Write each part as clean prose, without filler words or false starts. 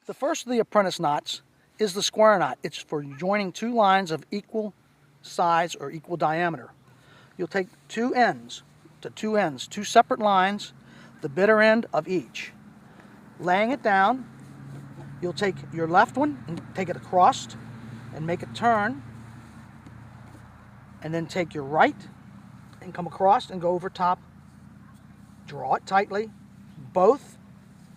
The first of the apprentice knots is the square knot. It's for joining two lines of equal size or equal diameter. You'll take two separate lines, the bitter end of each. Laying it down, you'll take your left one and take it across and make it turn, and then take your right and come across and go over top. Draw it tightly. Both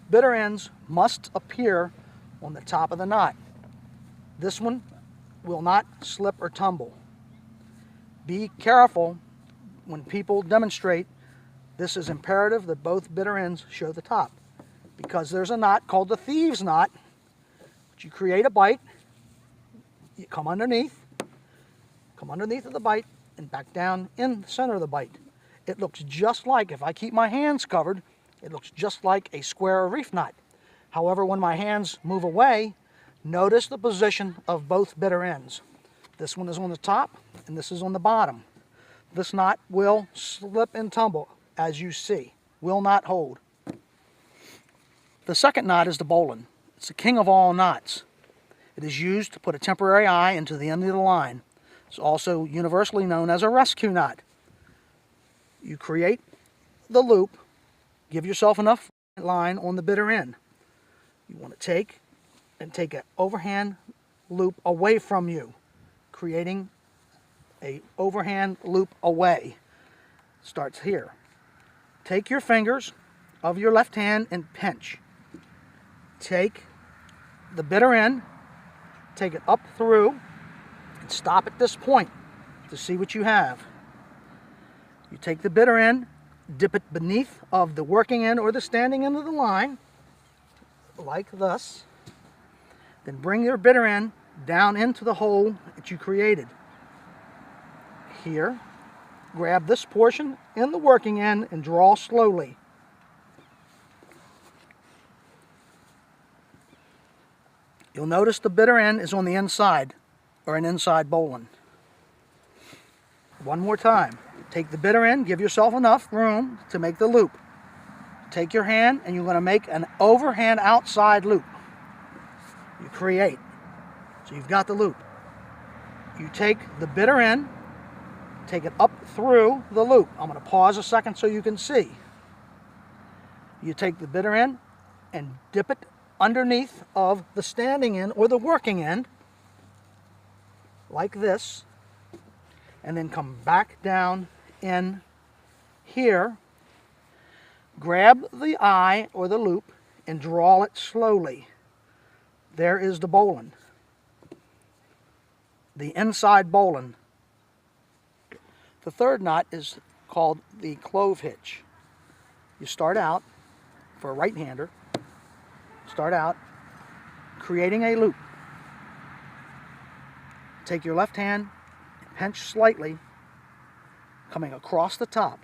bitter ends must appear on the top of the knot. This one will not slip or tumble. Be careful when people demonstrate. This is imperative that both bitter ends show the top, because there's a knot called the thieves knot, which you create a bite, you come underneath of the bite and back down in the center of the bite. It looks just like, if I keep my hands covered, it looks just like a square or reef knot. However, when my hands move away, notice the position of both bitter ends. This one is on the top and this is on the bottom. This knot will slip and tumble, as you see, will not hold. The second knot is the bowline. It's the king of all knots. It is used to put a temporary eye into the end of the line. It's also universally known as a rescue knot. You create the loop, give yourself enough line on the bitter end. You want to take an overhand loop away from you, creating a overhand loop away. Starts here. Take your fingers of your left hand and pinch. Take the bitter end, take it up through, and stop at this point to see what you have. You take the bitter end, dip it beneath of the working end or the standing end of the line, like this. Then bring your bitter end down into the hole that you created. Here, grab this portion in the working end and draw slowly. You'll notice the bitter end is on the inside, or an inside bowline. One more time. Take the bitter end, give yourself enough room to make the loop. Take your hand and you're going to make an overhand outside loop. You create. So you've got the loop. You take the bitter end, take it up through the loop. I'm going to pause a second so you can see. You take the bitter end and dip it underneath of the standing end or the working end, like this, and then come back down in here. Grab the eye or the loop and draw it slowly. There is the bowline, the inside bowline. The third knot is called the clove hitch. You start out, for a right-hander, start out creating a loop. Take your left hand, pinch slightly, coming across the top,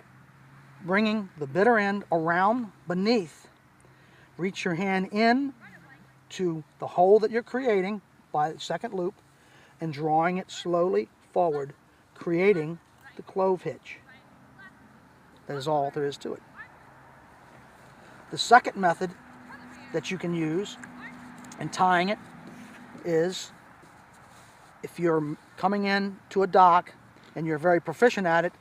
bringing the bitter end around beneath. Reach your hand in to the hole that you're creating by the second loop and drawing it slowly forward, creating the clove hitch. That is all there is to it. The second method that you can use in tying it is, if you're coming in to a dock and you're very proficient at it,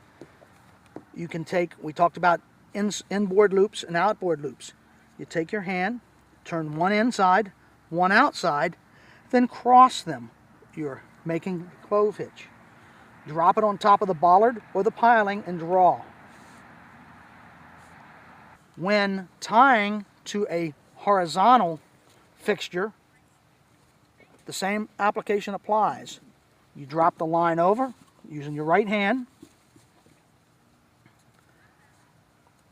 you can take, we talked about inboard loops and outboard loops. You take your hand, turn one inside, one outside, then cross them. You're making the clove hitch. Drop it on top of the bollard or the piling and draw. When tying to a horizontal fixture, the same application applies. You drop the line over using your right hand,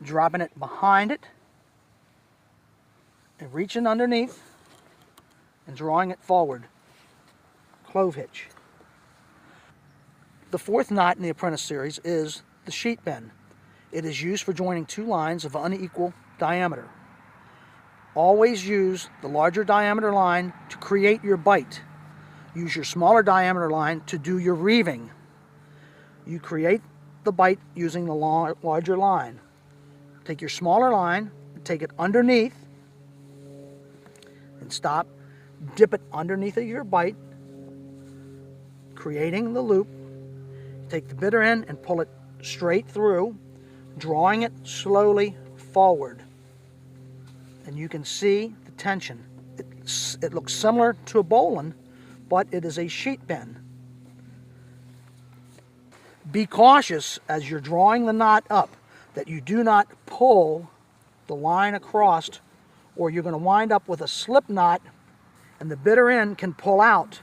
dropping it behind it, and reaching underneath and drawing it forward. Clove hitch. The fourth knot in the apprentice series is the sheet bend. It is used for joining two lines of unequal diameter. Always use the larger diameter line to create your bite. Use your smaller diameter line to do your reeving. You create the bite using the larger line. Take your smaller line, take it underneath, and stop dip it underneath of your bite, creating the loop. Take the bitter end and pull it straight through, drawing it slowly forward. And you can see the tension. It looks similar to a bowline, but it is a sheet bend. Be cautious as you're drawing the knot up that you do not pull the line across, or you're going to wind up with a slip knot and the bitter end can pull out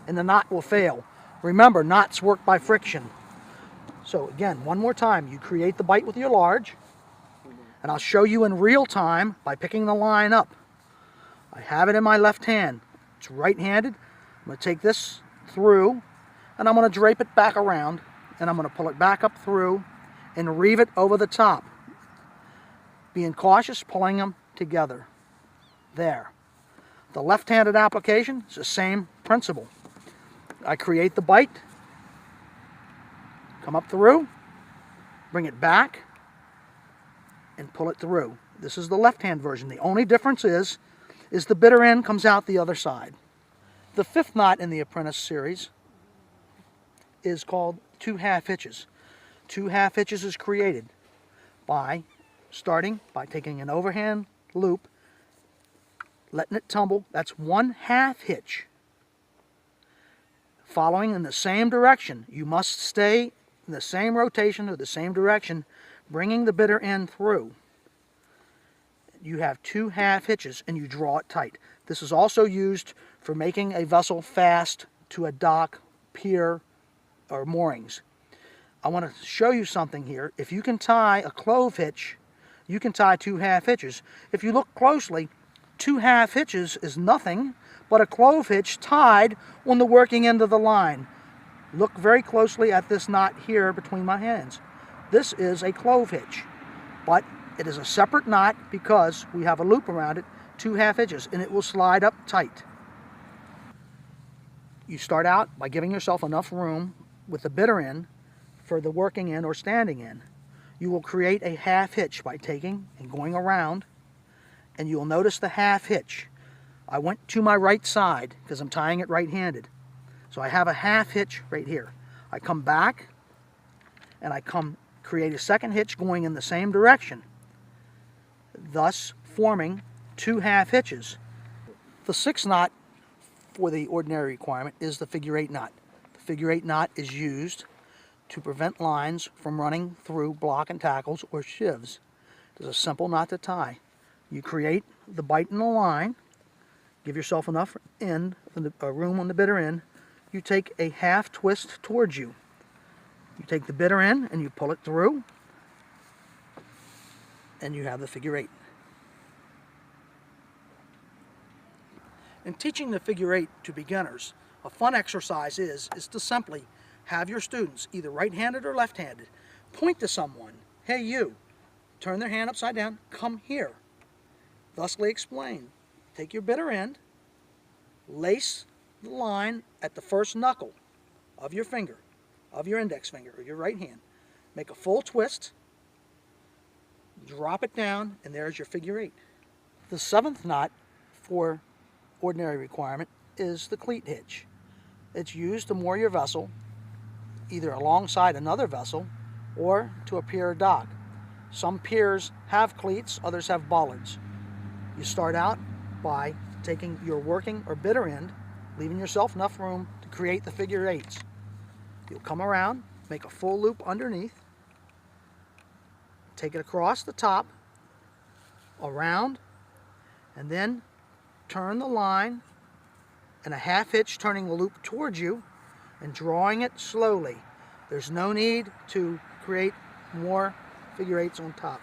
and the knot will fail. Remember, knots work by friction. So again, one more time, you create the bite with your large, and I'll show you in real time by picking the line up. I have it in my left hand. It's right-handed. I'm going to take this through, and I'm going to drape it back around, and I'm going to pull it back up through and reeve it over the top. Being cautious, pulling them together. There. The left-handed application is the same principle. I create the bite, come up through, bring it back, and pull it through. This is the left-hand version. The only difference is the bitter end comes out the other side. The fifth knot in the Apprentice series is called 2 half hitches. 2 half hitches is created by starting by taking an overhand loop, letting it tumble. That's 1 half hitch. Following in the same direction, you must stay in the same rotation or the same direction, bringing the bitter end through. You have 2 half hitches and you draw it tight. This is also used for making a vessel fast to a dock, pier, or moorings. I want to show you something here. If you can tie a clove hitch, you can tie 2 half hitches. If you look closely, 2 half hitches is nothing but a clove hitch tied on the working end of the line. Look very closely at this knot here between my hands. This is a clove hitch, but it is a separate knot because we have a loop around it, 2 half hitches, and it will slide up tight. You start out by giving yourself enough room with the bitter end for the working end or standing end. You will create a half hitch by taking and going around, and you'll notice the half hitch. I went to my right side because I'm tying it right-handed. So I have a half hitch right here. I come back and I create a second hitch going in the same direction, thus forming 2 half hitches. The 6th knot for the ordinary requirement is the figure 8 knot. The figure 8 knot is used to prevent lines from running through block and tackles or shivs. It's a simple knot to tie. You create the bite in the line, give yourself enough room on the bitter end. You take a half twist towards you. You take the bitter end and you pull it through, and you have the figure 8. In teaching the figure 8 to beginners, a fun exercise is to simply have your students, either right-handed or left-handed, point to someone. Hey you, turn their hand upside down, come here. Thusly explain. Take your bitter end, lace the line at the first knuckle of your finger, of your index finger or your right hand. Make a full twist, drop it down, and there's your figure 8. The 7th knot for ordinary requirement is the cleat hitch. It's used to moor your vessel either alongside another vessel or to a pier or dock. Some piers have cleats, others have bollards. You start out by taking your working or bitter end, leaving yourself enough room to create the figure 8s. You'll come around, make a full loop underneath, take it across the top, around, and then turn the line and a half hitch, turning the loop towards you and drawing it slowly. There's no need to create more figure 8s on top.